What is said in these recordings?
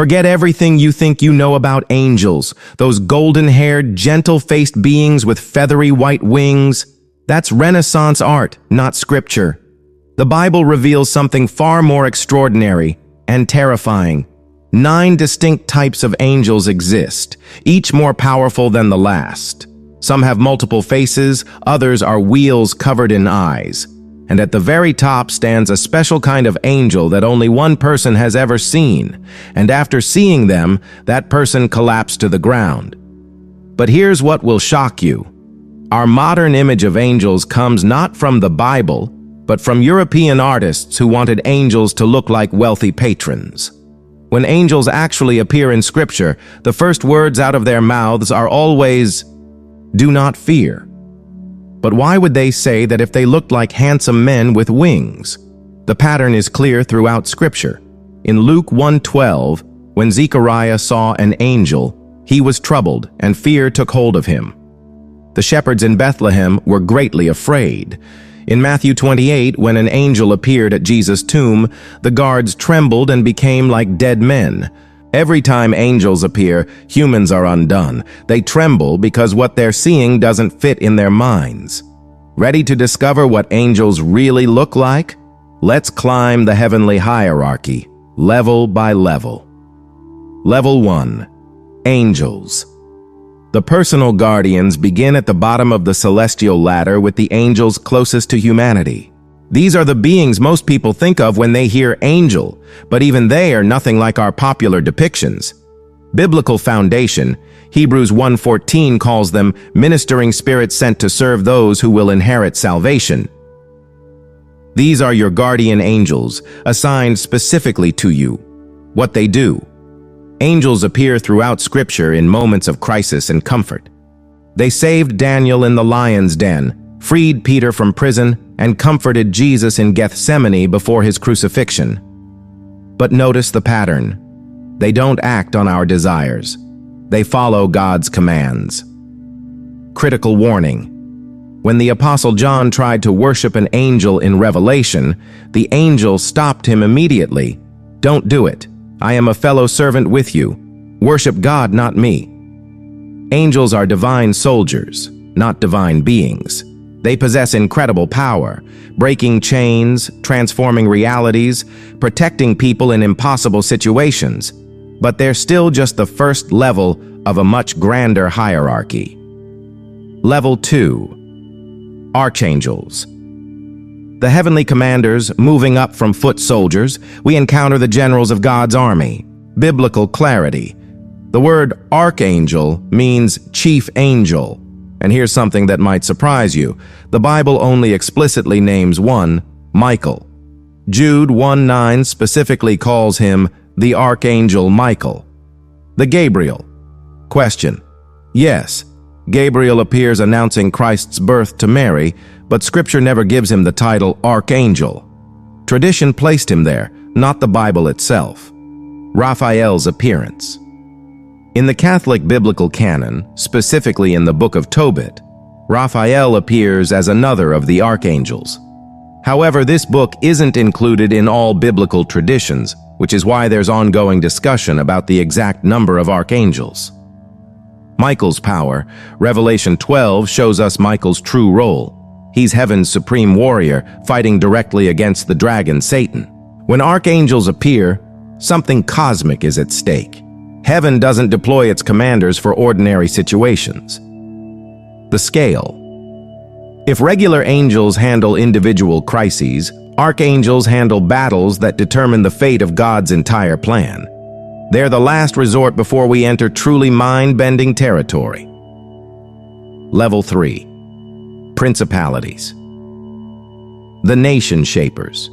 Forget everything you think you know about angels, those golden-haired, gentle-faced beings with feathery white wings. That's Renaissance art, not scripture. The Bible reveals something far more extraordinary and terrifying. 9 distinct types of angels exist, each more powerful than the last. Some have multiple faces, others are wheels covered in eyes. And at the very top stands a special kind of angel that only one person has ever seen, and after seeing them, that person collapsed to the ground. But here's what will shock you. Our modern image of angels comes not from the Bible, but from European artists who wanted angels to look like wealthy patrons. When angels actually appear in Scripture, the first words out of their mouths are always, "Do not fear." But why would they say that if they looked like handsome men with wings? The pattern is clear throughout Scripture. In Luke 1:12, when Zechariah saw an angel, he was troubled, and fear took hold of him. The shepherds in Bethlehem were greatly afraid. In Matthew 28, when an angel appeared at Jesus' tomb, the guards trembled and became like dead men. Every time angels appear, humans are undone. They tremble because what they're seeing doesn't fit in their minds. Ready to discover what angels really look like? Let's climb the heavenly hierarchy, level by level. Level 1. Angels. The personal guardians begin at the bottom of the celestial ladder with the angels closest to humanity. These are the beings most people think of when they hear angel, but even they are nothing like our popular depictions. Biblical foundation, Hebrews 1:14 calls them ministering spirits sent to serve those who will inherit salvation. These are your guardian angels, assigned specifically to you. What they do. Angels appear throughout Scripture in moments of crisis and comfort. They saved Daniel in the lion's den, freed Peter from prison, and comforted Jesus in Gethsemane before his crucifixion. But notice the pattern. They don't act on our desires. They follow God's commands. Critical warning. When the Apostle John tried to worship an angel in Revelation, the angel stopped him immediately. Don't do it. I am a fellow servant with you. Worship God, not me. Angels are divine soldiers, not divine beings. They possess incredible power, breaking chains, transforming realities, protecting people in impossible situations. But they're still just the first level of a much grander hierarchy. Level 2. Archangels. The heavenly commanders, moving up from foot soldiers, we encounter the generals of God's army. Biblical clarity. The word archangel means chief angel. And here's something that might surprise you. The Bible only explicitly names one, Michael. Jude 1:9 specifically calls him the Archangel Michael. The Gabriel. Question. Yes, Gabriel appears announcing Christ's birth to Mary, but Scripture never gives him the title Archangel. Tradition placed him there, not the Bible itself. Raphael's appearance. In the Catholic biblical canon, specifically in the Book of Tobit, Raphael appears as another of the archangels. However, this book isn't included in all biblical traditions, which is why there's ongoing discussion about the exact number of archangels. Michael's power. Revelation 12 shows us Michael's true role. He's heaven's supreme warrior, fighting directly against the dragon Satan. When archangels appear, something cosmic is at stake. Heaven doesn't deploy its commanders for ordinary situations. The scale. If regular angels handle individual crises, archangels handle battles that determine the fate of God's entire plan. They're the last resort before we enter truly mind-bending territory. Level 3. Principalities. The nation shapers.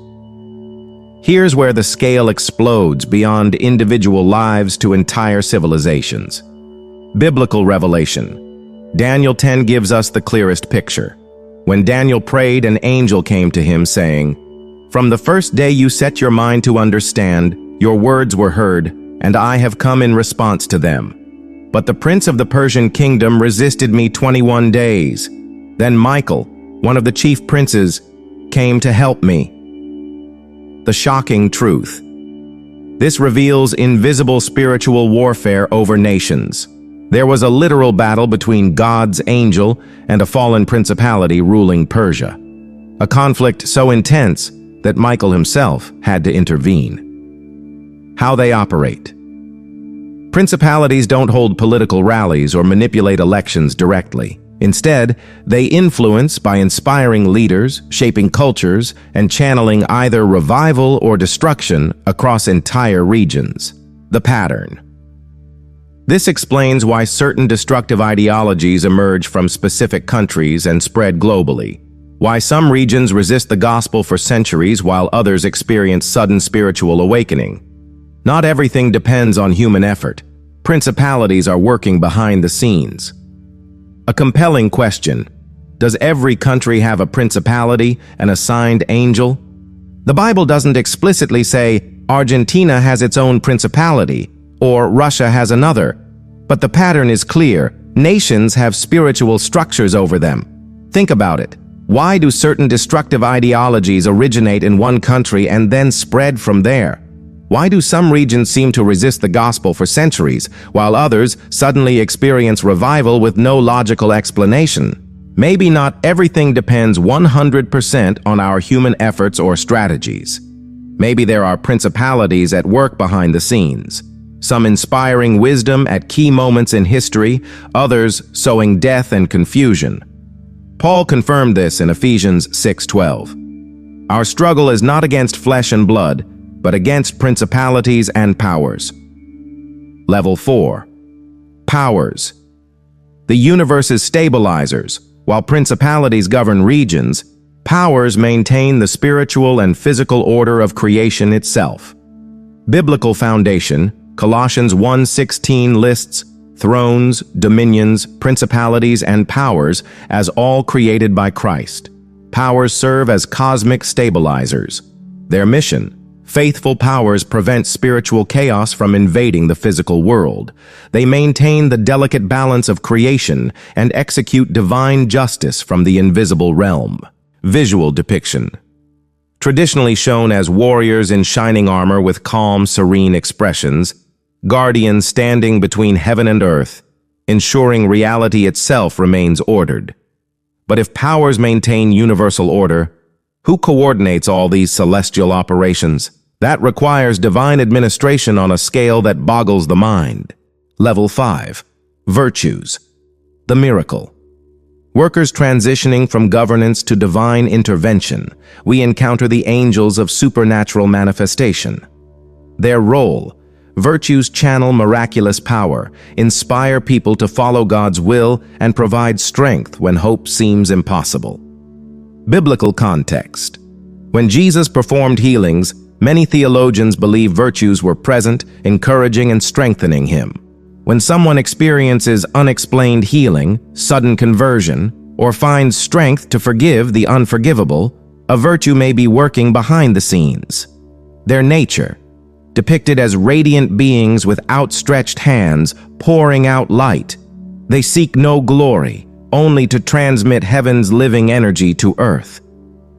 Here's where the scale explodes beyond individual lives to entire civilizations. Biblical revelation. Daniel 10 gives us the clearest picture. When Daniel prayed, an angel came to him saying, "From the first day you set your mind to understand, your words were heard, and I have come in response to them. But the prince of the Persian kingdom resisted me 21 days. Then Michael, one of the chief princes, came to help me." The shocking truth. This reveals invisible spiritual warfare over nations. There was a literal battle between God's angel and a fallen principality ruling Persia. A conflict so intense that Michael himself had to intervene. How they operate. Principalities don't hold political rallies or manipulate elections directly. Instead, they influence by inspiring leaders, shaping cultures, and channeling either revival or destruction across entire regions. The pattern. This explains why certain destructive ideologies emerge from specific countries and spread globally. Why some regions resist the gospel for centuries while others experience sudden spiritual awakening. Not everything depends on human effort. Principalities are working behind the scenes. A compelling question. Does every country have a principality, an assigned angel? The Bible doesn't explicitly say Argentina has its own principality or Russia has another, but the pattern is clear. Nations have spiritual structures over them. Think about it. Why do certain destructive ideologies originate in one country and then spread from there? Why do some regions seem to resist the gospel for centuries, while others suddenly experience revival with no logical explanation? Maybe not everything depends 100% on our human efforts or strategies. Maybe there are principalities at work behind the scenes. Some inspiring wisdom at key moments in history, others sowing death and confusion. Paul confirmed this in Ephesians 6:12. Our struggle is not against flesh and blood, but against principalities and powers. Level 4. Powers. The universe's stabilizers, while principalities govern regions, powers maintain the spiritual and physical order of creation itself. Biblical foundation, Colossians 1:16 lists thrones, dominions, principalities, and powers as all created by Christ. Powers serve as cosmic stabilizers. Their mission: faithful powers prevent spiritual chaos from invading the physical world. They maintain the delicate balance of creation and execute divine justice from the invisible realm. Visual depiction. Traditionally shown as warriors in shining armor with calm, serene expressions, guardians standing between heaven and earth, ensuring reality itself remains ordered. But if powers maintain universal order, who coordinates all these celestial operations? That requires divine administration on a scale that boggles the mind. Level 5. Virtues. The miracle. Workers transitioning from governance to divine intervention, we encounter the angels of supernatural manifestation. Their role: virtues channel miraculous power, inspire people to follow God's will, and provide strength when hope seems impossible. Biblical context. When Jesus performed healings, many theologians believe virtues were present, encouraging and strengthening him. When someone experiences unexplained healing, sudden conversion, or finds strength to forgive the unforgivable, a virtue may be working behind the scenes. Their nature, depicted as radiant beings with outstretched hands pouring out light. They seek no glory, only to transmit heaven's living energy to earth.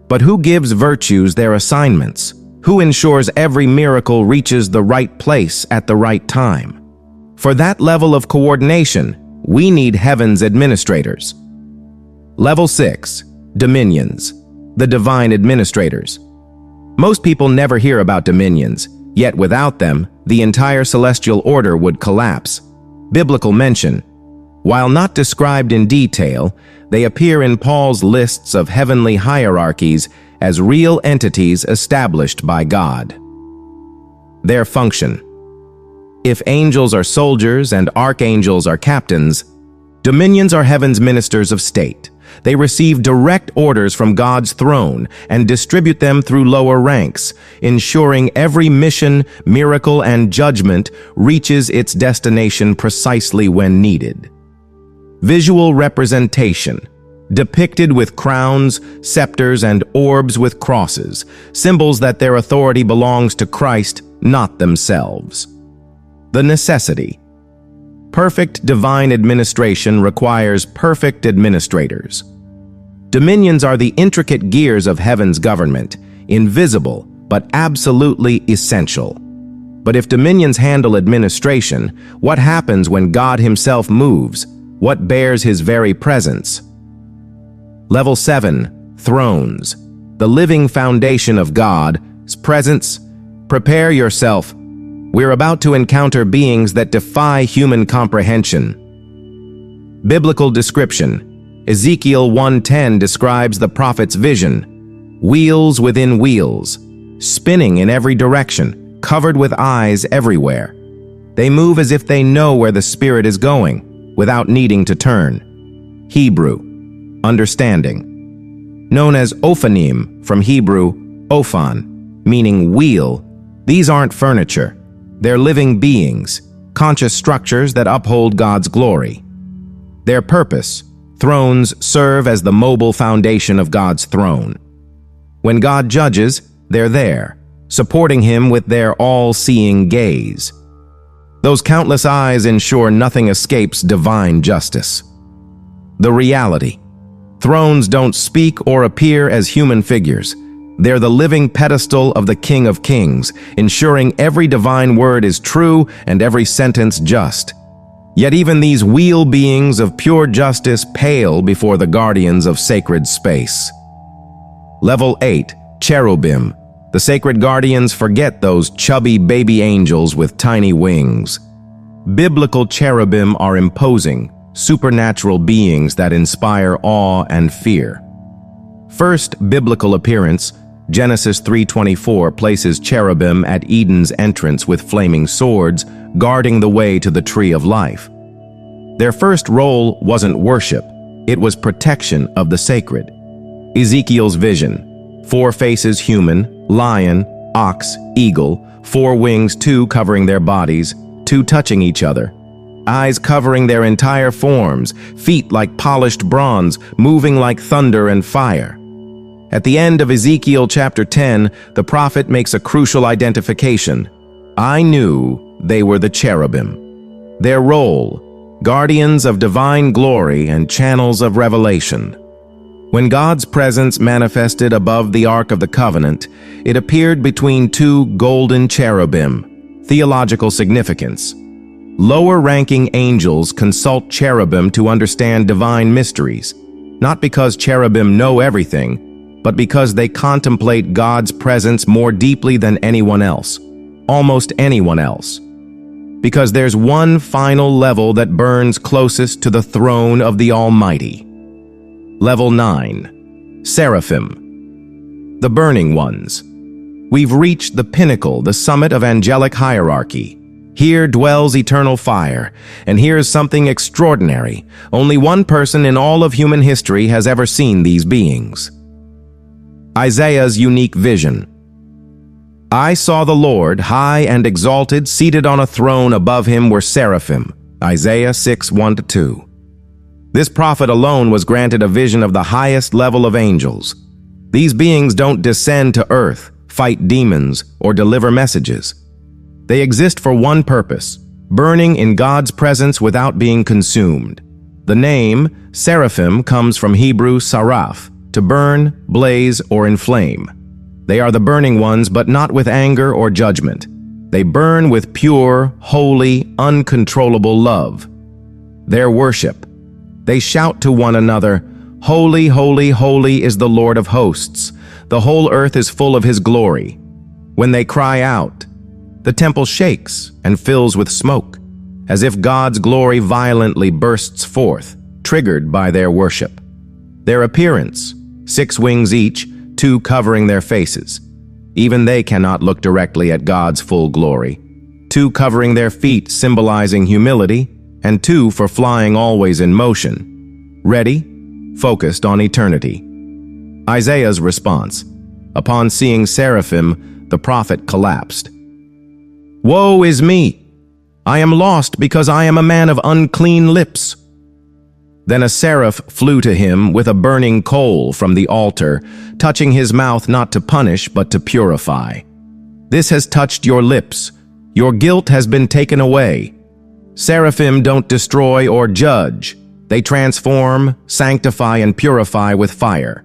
But who gives virtues their assignments? Who ensures every miracle reaches the right place at the right time? For that level of coordination, we need heaven's administrators. Level 6. Dominions. The divine administrators. Most people never hear about dominions. Yet without them, the entire celestial order would collapse. Biblical mention. While not described in detail, they appear in Paul's lists of heavenly hierarchies as real entities established by God. Their function. If angels are soldiers and archangels are captains, dominions are heaven's ministers of state. They receive direct orders from God's throne and distribute them through lower ranks, ensuring every mission, miracle, and judgment reaches its destination precisely when needed. Visual representation, depicted with crowns, scepters, and orbs with crosses, symbols that their authority belongs to Christ, not themselves. The necessity. Perfect divine administration requires perfect administrators. Dominions are the intricate gears of heaven's government, invisible but absolutely essential. But if dominions handle administration, what happens when God himself moves? What bears his very presence? Level 7. Thrones. The living foundation of God's presence. Prepare yourself. We're about to encounter beings that defy human comprehension. Biblical description. Ezekiel 1:10 describes the prophet's vision. Wheels within wheels, spinning in every direction, covered with eyes everywhere. They move as if they know where the Spirit is going, without needing to turn. Hebrew. Understanding. Known as ophanim, from Hebrew, ophan, meaning wheel. These aren't furniture. They're living beings, conscious structures that uphold God's glory. Their purpose, thrones serve as the mobile foundation of God's throne. When God judges, they're there, supporting him with their all-seeing gaze. Those countless eyes ensure nothing escapes divine justice. The reality. Thrones don't speak or appear as human figures. They're the living pedestal of the King of Kings, ensuring every divine word is true and every sentence just. Yet even these wheel beings of pure justice pale before the guardians of sacred space. Level 8. Cherubim. The sacred guardians forget those chubby baby angels with tiny wings. Biblical cherubim are imposing, supernatural beings that inspire awe and fear. First biblical appearance, Genesis 3:24, places cherubim at Eden's entrance with flaming swords, guarding the way to the tree of life. Their first role wasn't worship, it was protection of the sacred. Ezekiel's vision: 4 faces human, lion, ox, eagle, 4 wings, 2 covering their bodies, 2 touching each other. Eyes covering their entire forms, feet like polished bronze, moving like thunder and fire. At the end of Ezekiel chapter 10, the prophet makes a crucial identification. I knew they were the cherubim. Their role: guardians of divine glory and channels of revelation. When God's presence manifested above the Ark of the Covenant, it appeared between 2 golden cherubim. Theological significance. Lower-ranking angels consult cherubim to understand divine mysteries, not because cherubim know everything, but because they contemplate God's presence more deeply than anyone else, almost anyone else. Because there's one final level that burns closest to the throne of the Almighty. Level 9. Seraphim. The burning ones. We've reached the pinnacle, the summit of angelic hierarchy. Here dwells eternal fire, and here's something extraordinary. Only one person in all of human history has ever seen these beings. Isaiah's unique vision. I saw the Lord, high and exalted, seated on a throne. Above him were seraphim. Isaiah 6:1-2. This prophet alone was granted a vision of the highest level of angels. These beings don't descend to earth, fight demons, or deliver messages. They exist for one purpose: burning in God's presence without being consumed. The name seraphim comes from Hebrew saraf, to burn, blaze, or inflame. They are the burning ones, but not with anger or judgment. They burn with pure, holy, uncontrollable love. Their worship. They shout to one another, "Holy, holy, holy is the Lord of hosts. The whole earth is full of his glory." When they cry out, the temple shakes and fills with smoke, as if God's glory violently bursts forth, triggered by their worship. Their appearance: 6 wings each, 2 covering their faces. Even they cannot look directly at God's full glory. 2 covering their feet, symbolizing humility, and 2 for flying always in motion, ready, focused on eternity. Isaiah's response. Upon seeing seraphim, the prophet collapsed. Woe is me! I am lost because I am a man of unclean lips. Then a seraph flew to him with a burning coal from the altar, touching his mouth not to punish but to purify. This has touched your lips. Your guilt has been taken away. Seraphim don't destroy or judge. They transform, sanctify, and purify with fire.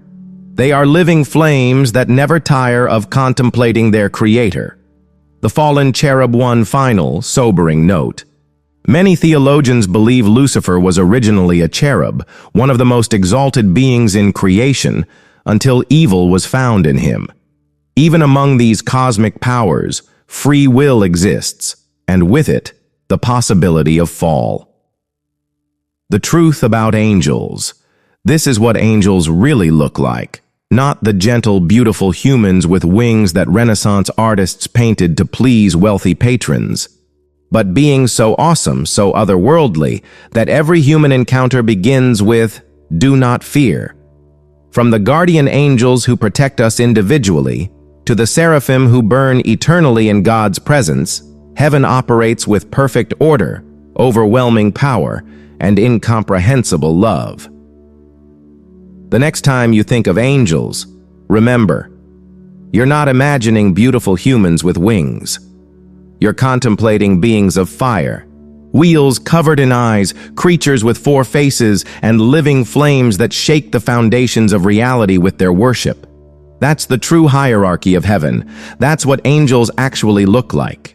They are living flames that never tire of contemplating their Creator. The fallen cherub one final, sobering note. Many theologians believe Lucifer was originally a cherub, one of the most exalted beings in creation, until evil was found in him. Even among these cosmic powers, free will exists, and with it, the possibility of fall. The truth about angels. This is what angels really look like. Not the gentle, beautiful humans with wings that Renaissance artists painted to please wealthy patrons, but beings so awesome, so otherworldly, that every human encounter begins with, "Do not fear." From the guardian angels who protect us individually, to the seraphim who burn eternally in God's presence, heaven operates with perfect order, overwhelming power, and incomprehensible love. The next time you think of angels, remember, you're not imagining beautiful humans with wings. You're contemplating beings of fire, wheels covered in eyes, creatures with four faces, and living flames that shake the foundations of reality with their worship. That's the true hierarchy of heaven. That's what angels actually look like.